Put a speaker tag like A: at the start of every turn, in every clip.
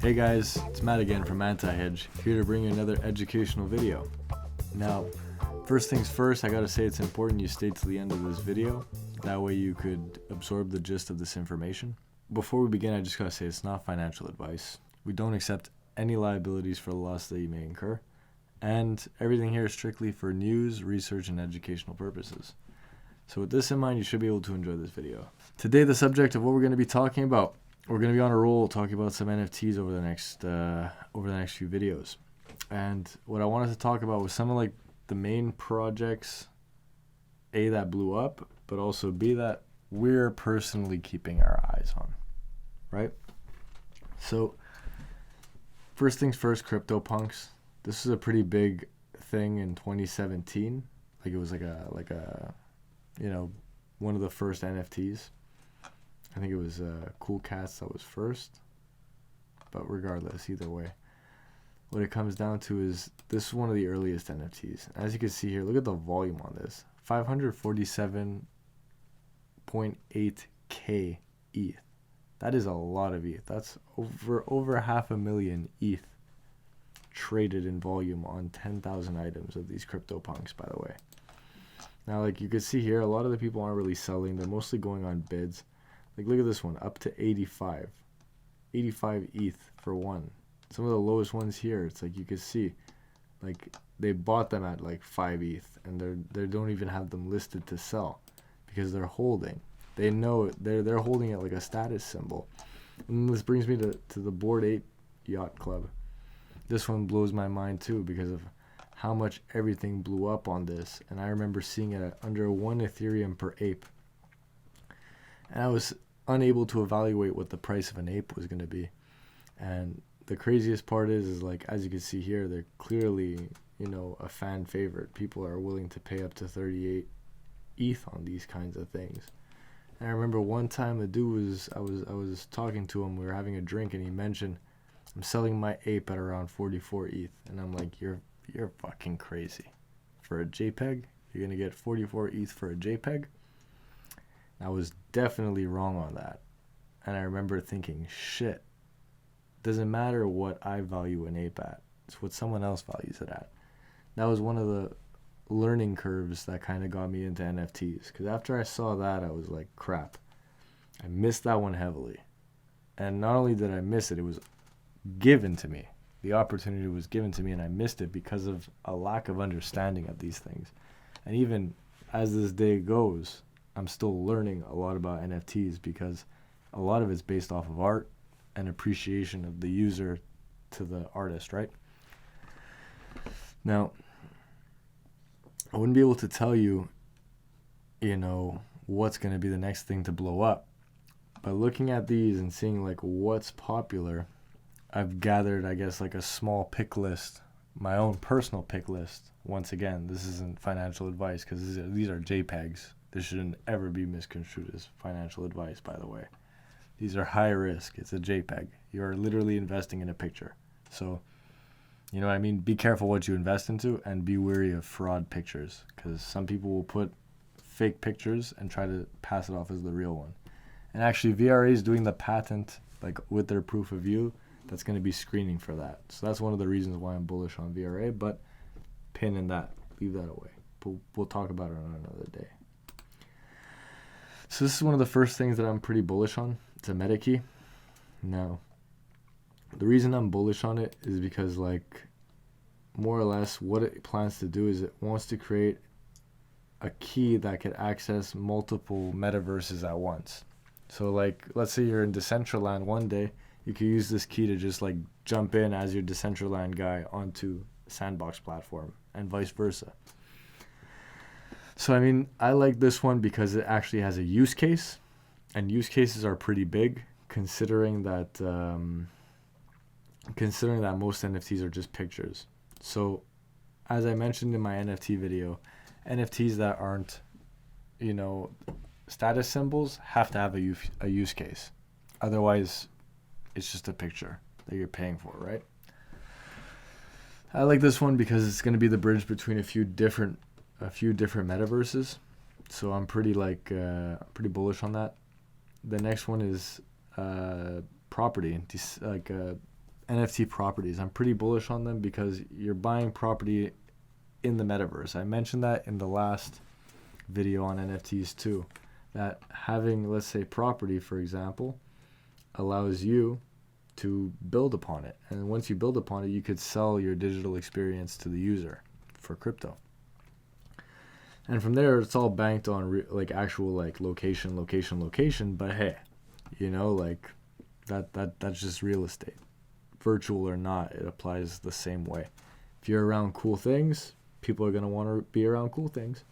A: Hey guys, it's Matt again from Anti-Hedge, here to bring you another educational video. Now, first things first, I gotta say it's important you stay to the end of this video. That way you could absorb the gist of this information. Before we begin, I just gotta say it's not financial advice. We don't accept any liabilities for the loss that you may incur. And everything here is strictly for news, research, and educational purposes. So with this in mind, you should be able to enjoy this video. Today, the subject of what we're going to be talking about, we're going to be on a roll talking about some NFTs over the next few videos. And what I wanted to talk about was some of like the main projects, A, that blew up, but also B, that we're personally keeping our eyes on, right? So first things first, CryptoPunks. This is a pretty big thing in 2017. Like it was like a one of the first NFTs. I think it was Cool Cats that was first. But regardless, either way, what it comes down to is this is one of the earliest NFTs. As you can see here, look at the volume on this. 547.8k ETH. That is a lot of ETH. That's over 500,000 ETH traded in volume on 10,000 items of these CryptoPunks, by the way. Now, like you can see here, a lot of the people aren't really selling. They're mostly going on bids. Like, look at this one, up to 85 ETH for one. Some of the lowest ones here, it's like you can see, like they bought them at like 5 ETH, and they don't even have them listed to sell because they're holding. They know they're holding it like a status symbol. And this brings me to the Bored Ape Yacht Club. This one blows my mind too because of how much everything blew up on this. And I remember seeing it at under 1 Ethereum per ape. And I was unable to evaluate what the price of an ape was going to be. And the craziest part is like, as you can see here, they're clearly, a fan favorite. People are willing to pay up to 38 ETH on these kinds of things. And I remember one time the dude I was talking to him, we were having a drink, and he mentioned, I'm selling my ape at around 44 ETH. And I'm like, you're fucking crazy. For a JPEG? You're going to get 44 ETH for a JPEG? I was definitely wrong on that. And I remember thinking, shit, doesn't matter what I value an ape at. It's what someone else values it at. That was one of the learning curves that kind of got me into NFTs. Because after I saw that, I was like, crap. I missed that one heavily. And not only did I miss it, it was given to me. The opportunity was given to me, and I missed it because of a lack of understanding of these things. And even as this day goes, I'm still learning a lot about NFTs because a lot of it's based off of art and appreciation of the user to the artist, right? Now, I wouldn't be able to tell you, what's going to be the next thing to blow up. But looking at these and seeing like what's popular, I've gathered, I guess, like a small pick list, my own personal pick list. Once again, this isn't financial advice because these are JPEGs. This shouldn't ever be misconstrued as financial advice, by the way. These are high risk. It's a JPEG. You're literally investing in a picture. So, you know what I mean? Be careful what you invest into and be wary of fraud pictures because some people will put fake pictures and try to pass it off as the real one. And actually, VRA is doing the patent like with their proof of view. That's going to be screening for that. So that's one of the reasons why I'm bullish on VRA, but pin in that. Leave that away. We'll talk about it on another day. So this is one of the first things that I'm pretty bullish on. It's a Metakey. Now, the reason I'm bullish on it is because, like, more or less what it plans to do is it wants to create a key that could access multiple metaverses at once. So, like, let's say you're in Decentraland one day, you could use this key to just like jump in as your Decentraland guy onto Sandbox platform and vice versa. So, I mean, I like this one because it actually has a use case, and use cases are pretty big considering that most NFTs are just pictures. So, as I mentioned in my NFT video, NFTs that aren't, status symbols have to have a use case. Otherwise, it's just a picture that you're paying for, right? I like this one because it's going to be the bridge between a few different metaverses. So I'm pretty bullish on that. The next one is property, NFT properties. I'm pretty bullish on them because you're buying property in the metaverse. I mentioned that in the last video on NFTs too, that having, let's say, property, for example, allows you to build upon it. And once you build upon it, you could sell your digital experience to the user for crypto. And from there, it's all banked on like actual like location. But hey, like that's just real estate. Virtual or not, it applies the same way. If you're around cool things, people are going to want to be around cool things.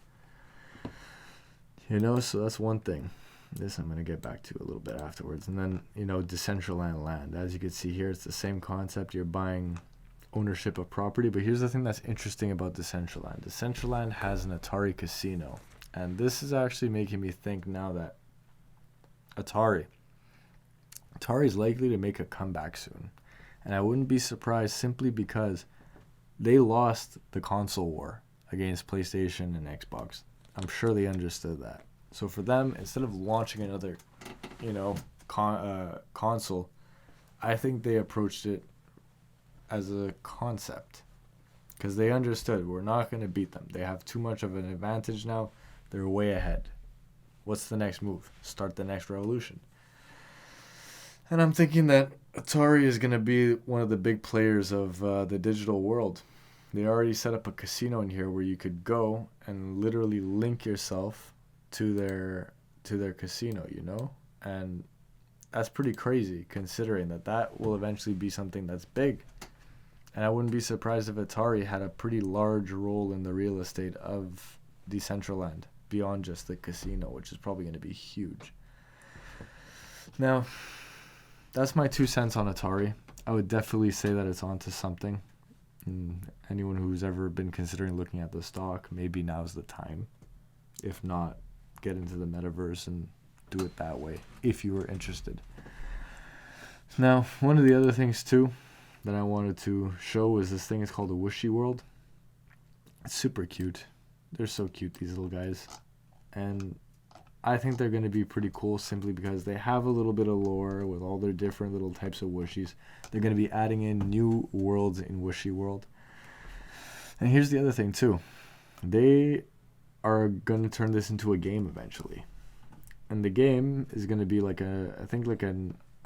A: So that's one thing. This I'm going to get back to a little bit afterwards. And then, Decentraland land. As you can see here, it's the same concept. You're buying ownership of property. But here's the thing that's interesting about Decentraland. Decentraland has an Atari casino. And this is actually making me think now that Atari is likely to make a comeback soon. And I wouldn't be surprised simply because they lost the console war against PlayStation and Xbox. I'm sure they understood that. So for them, instead of launching another, console, I think they approached it as a concept. Because they understood we're not going to beat them. They have too much of an advantage now. They're way ahead. What's the next move? Start the next revolution. And I'm thinking that Atari is going to be one of the big players of the digital world. They already set up a casino in here where you could go and literally link yourself to their casino, And that's pretty crazy considering that will eventually be something that's big. And I wouldn't be surprised if Atari had a pretty large role in the real estate of Decentraland beyond just the casino, which is probably going to be huge. Now, that's my 2 cents on Atari. I would definitely say that it's onto something. And anyone who's ever been considering looking at the stock, maybe now's the time. If not, get into the metaverse and do it that way if you were interested. Now, one of the other things too that I wanted to show is this thing is called a Wishy World. It's super cute. They're so cute, these little guys. And I think they're going to be pretty cool simply because they have a little bit of lore with all their different little types of wishies. They're going to be adding in new worlds in Wishy World. And here's the other thing too. They are going to turn this into a game eventually. And the game is going to be like an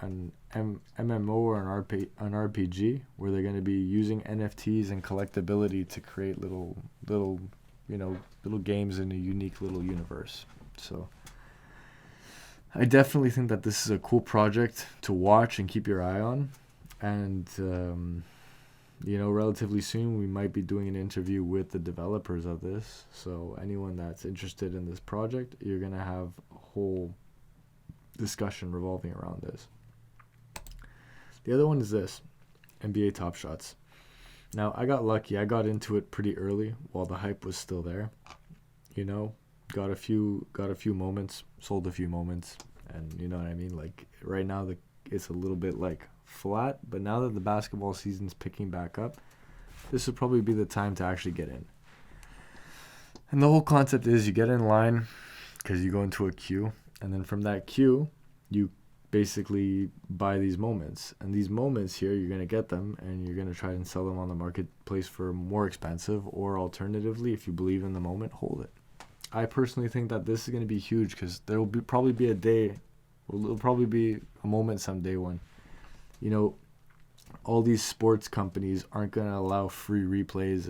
A: MMO or an RPG where they're going to be using NFTs and collectability to create little games in a unique little universe. So I definitely think that this is a cool project to watch and keep your eye on. And, relatively soon we might be doing an interview with the developers of this. So anyone that's interested in this project, you're going to have a whole discussion revolving around this. The other one is this, NBA Top Shots. Now, I got lucky. I got into it pretty early while the hype was still there. Got a few moments, sold a few moments, and you know what I mean? Like right now it's a little bit like flat, but now that the basketball season's picking back up, this would probably be the time to actually get in. And the whole concept is you get in line because you go into a queue, and then from that queue, you basically buy these moments. And these moments here, you're going to get them, and you're going to try and sell them on the marketplace for more expensive, or alternatively, if you believe in the moment, hold it. I personally think that this is going to be huge because there will probably be a day, or there'll probably be a moment someday when, all these sports companies aren't going to allow free replays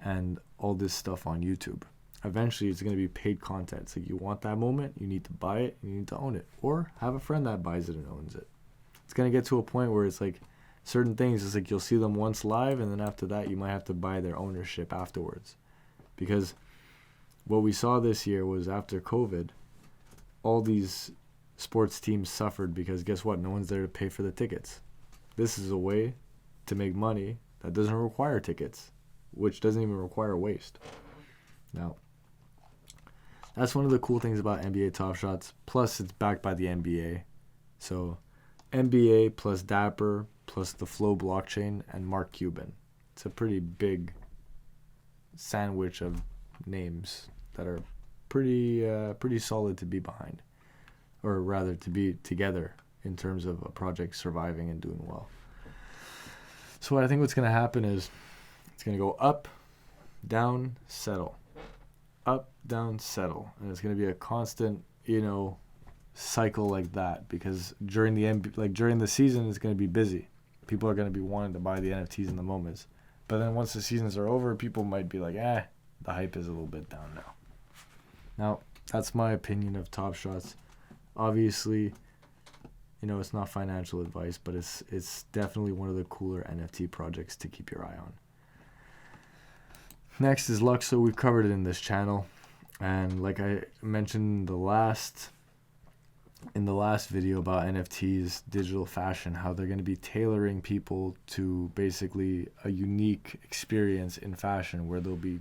A: and all this stuff on YouTube. Eventually, it's going to be paid content. So you want that moment, you need to buy it, you need to own it. Or have a friend that buys it and owns it. It's going to get to a point where it's like certain things, it's like you'll see them once live, and then after that, you might have to buy their ownership afterwards. Because what we saw this year was after COVID, all these sports teams suffered because guess what? No one's there to pay for the tickets. This is a way to make money that doesn't require tickets, which doesn't even require waste. Now, that's one of the cool things about NBA Top Shots. Plus, it's backed by the NBA. So, NBA plus Dapper plus the Flow blockchain and Mark Cuban. It's a pretty big sandwich of names that are pretty solid to be behind, or rather to be together in terms of a project surviving and doing well. So what I think what's going to happen is it's going to go up, down, settle. Up, down, settle. And it's going to be a constant, cycle like that, because during the season it's going to be busy. People are going to be wanting to buy the NFTs in the moments. But then once the seasons are over, people might be like, the hype is a little bit down now. Now, that's my opinion of Top Shots. Obviously, it's not financial advice, but it's definitely one of the cooler NFT projects to keep your eye on. Next is Luxo. We've covered it in this channel. And like I mentioned in the last video about NFTs, digital fashion, how they're going to be tailoring people to basically a unique experience in fashion, where they'll be,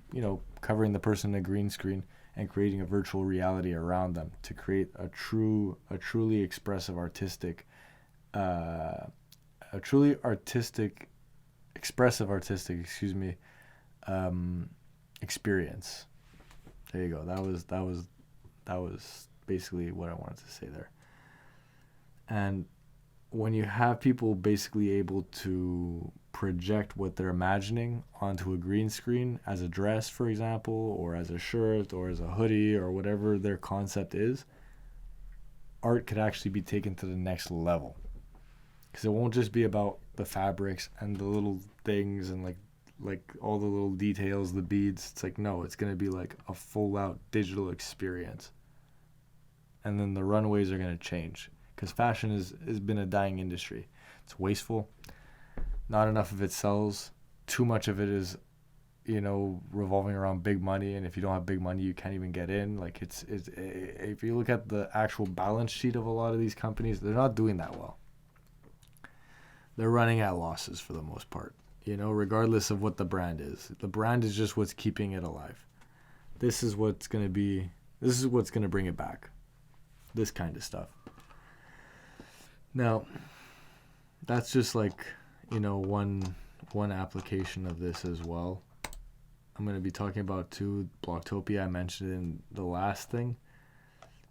A: covering the person in a green screen and creating a virtual reality around them to create a truly expressive expressive artistic, experience. There you go. That was basically what I wanted to say there. And when you have people basically able to project what they're imagining onto a green screen as a dress, for example, or as a shirt, or as a hoodie, or whatever their concept is, art could actually be taken to the next level. Because it won't just be about the fabrics and the little things and like all the little details, the beads. It's like, no, it's going to be like a full out digital experience. And then the runways are going to change, because fashion has been a dying industry. It's wasteful. Not enough of it sells. Too much of it is, revolving around big money. And if you don't have big money, you can't even get in. Like it's if you look at the actual balance sheet of a lot of these companies, they're not doing that well. They're running at losses for the most part, regardless of what the brand is. The brand is just what's keeping it alive. This is what's going to bring it back. This kind of stuff. Now, that's just one application of this as well. I'm going to be talking about Topia. I mentioned it in the last thing.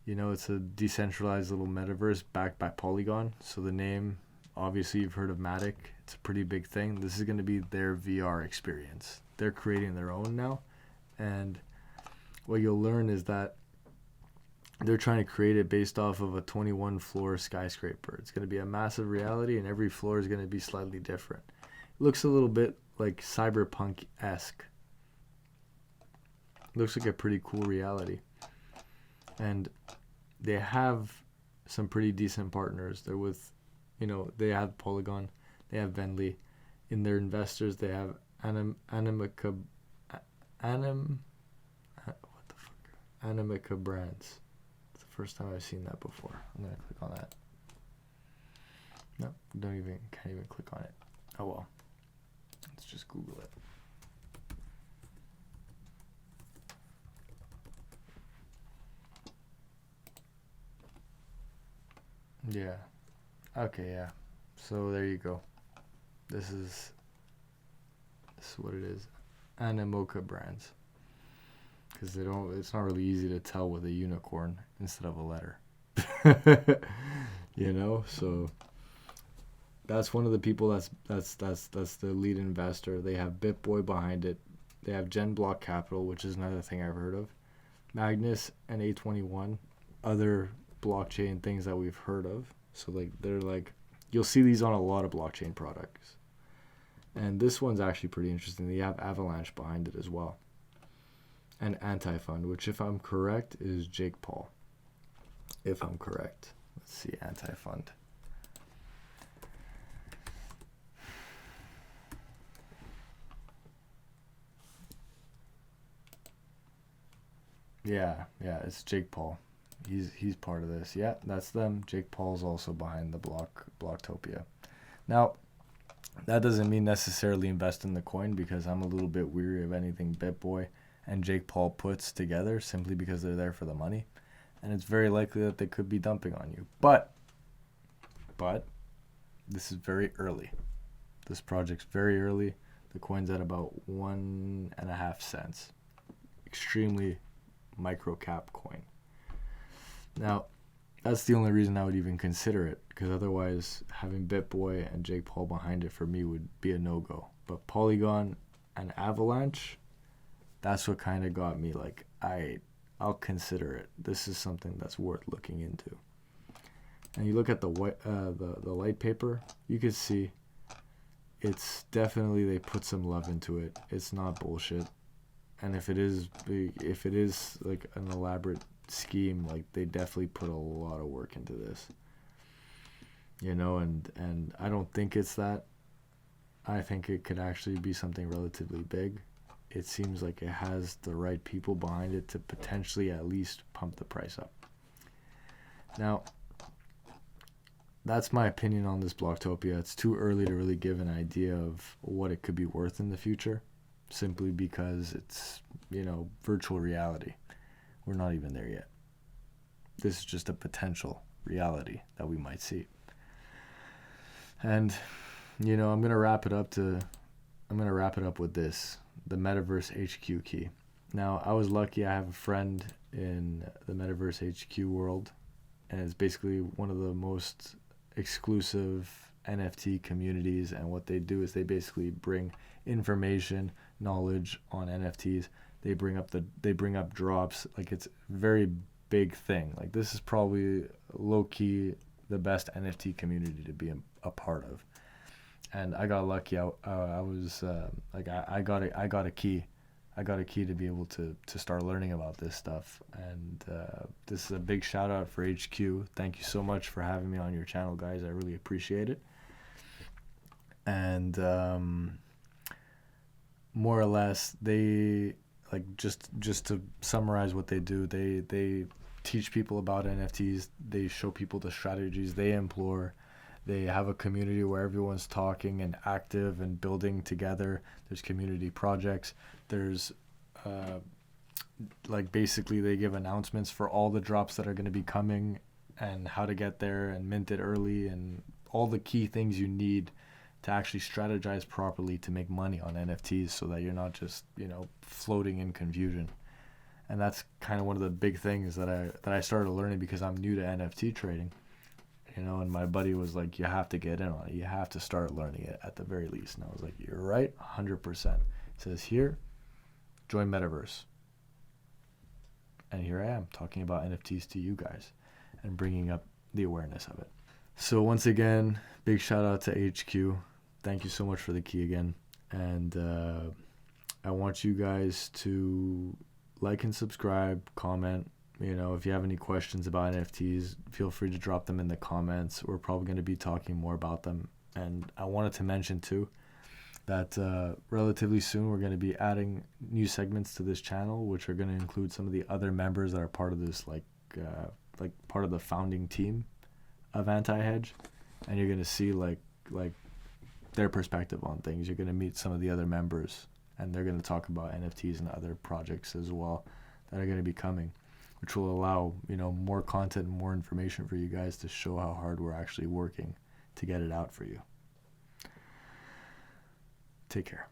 A: It's a decentralized little metaverse backed by Polygon. So the name, obviously you've heard of Metakey. It's a pretty big thing. This is going to be their VR experience. They're creating their own now. And what you'll learn is that they're trying to create it based off of a 21-floor skyscraper. It's going to be a massive reality, and every floor is going to be slightly different. It looks a little bit like cyberpunk-esque. Looks like a pretty cool reality. And they have some pretty decent partners. They're with, they have Polygon, they have Venly. In their investors, they have Animica Brands. First time I've seen that before. I'm gonna click on that. No, can't even click on it. Oh well. Let's just Google it. Yeah. Okay, yeah. So there you go. This is what it is. Animoca Brands. Because it's not really easy to tell with a unicorn instead of a letter. So that's one of the people that's the lead investor. They have BitBoy behind it. They have Gen Block Capital, which is another thing I've heard of. Magnus and A21, other blockchain things that we've heard of. So they're you'll see these on a lot of blockchain products. And this one's actually pretty interesting. They have Avalanche behind it as well. And Anti-Fund, which, if I'm correct, is Jake Paul. If I'm correct. Let's see, Anti-Fund. Yeah, it's Jake Paul. He's part of this. Yeah, that's them. Jake Paul's also behind the Blocktopia. Now, that doesn't mean necessarily invest in the coin, because I'm a little bit weary of anything BitBoy and Jake Paul puts together, simply because they're there for the money. And it's very likely that they could be dumping on you. But this is very early. This project's very early. The coin's at about 1.5 cents. Extremely micro cap coin. Now, that's the only reason I would even consider it, because otherwise having BitBoy and Jake Paul behind it for me would be a no-go. But Polygon and Avalanche, that's what kind of got me like, I'll consider it. This is something that's worth looking into. And you look at the light paper, you can see it's definitely, they put some love into it. It's not bullshit. And if it is like an elaborate scheme, like they definitely put a lot of work into this. You know, and I don't think it's that. I think it could actually be something relatively big. It seems like it has the right people behind it to potentially at least pump the price up. Now, that's my opinion on this Blocktopia. It's too early to really give an idea of what it could be worth in the future, simply because it's, you know, virtual reality. We're not even there yet. This is just a potential reality that we might see. And, you know, I'm going to wrap it up with this, the Metaverse HQ key. Now, I was lucky. I have a friend in the Metaverse HQ world, and it's basically one of the most exclusive NFT communities. And what they do is they basically bring information, knowledge on NFTs. They bring up drops. Like, it's a very big thing. Like, this is probably low key the best NFT community to be a part of. And I got lucky. I got a key. I got a key to be able to start learning about this stuff. And this is a big shout out for HQ. Thank you so much for having me on your channel, guys. I really appreciate it. And more or less, they, like, just to summarize what they do, they teach people about NFTs. They show people the strategies they employ. They have a community where everyone's talking and active and building together. There's community projects. There's like, basically they give announcements for all the drops that are going to be coming and how to get there and mint it early and all the key things you need to actually strategize properly to make money on NFTs, so that you're not just, you know, floating in confusion. And that's kind of one of the big things that I started learning, because I'm new to NFT trading. You know, and my buddy was like, you have to get in on it. You have to start learning it at the very least. And I was like, you're right, 100%. It says here, join Metaverse. And here I am talking about NFTs to you guys and bringing up the awareness of it. So once again, big shout out to HQ. Thank you so much for the key again. And I want you guys to like and subscribe, comment. You know, if you have any questions about NFTs, feel free to drop them in the comments. We're probably going to be talking more about them. And I wanted to mention too that relatively soon we're going to be adding new segments to this channel, which are going to include some of the other members that are part of this, like part of the founding team of Anti-Hedge. And you're going to see like their perspective on things. You're going to meet some of the other members, and they're going to talk about NFTs and other projects as well that are going to be coming, which will allow, you know, more content and more information for you guys to show how hard we're actually working to get it out for you. Take care.